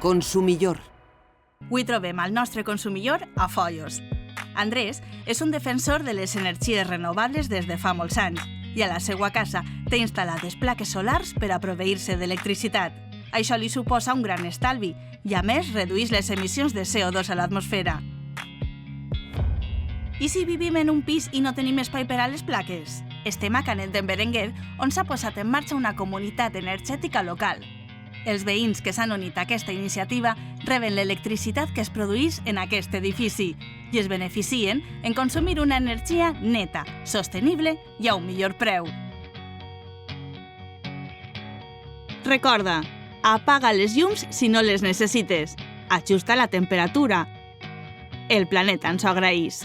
Consumidor. Avui trobem al nostre consumidor a Foios. Andrés és un defensor de les energies renovables des de fa molts anys i a la seva casa té instal·lades plaques solars per a proveir-se d'electricitat. Això li suposa un gran estalvi i, a més, redueix les emissions de CO2 a l'atmosfera. I si vivim en un pis i no tenim espai per a les plaques? Estem a Canet d'en Berenguer, on s'ha posat en marxa una comunitat energètica local. Els veïns que s'han unit a aquesta iniciativa reben l'electricitat que es produeix en aquest edifici i es beneficien en consumir una energia neta, sostenible i a un millor preu. Recorda, apaga les llums si no les necessites. Ajusta la temperatura. El planeta ens ho agraeix.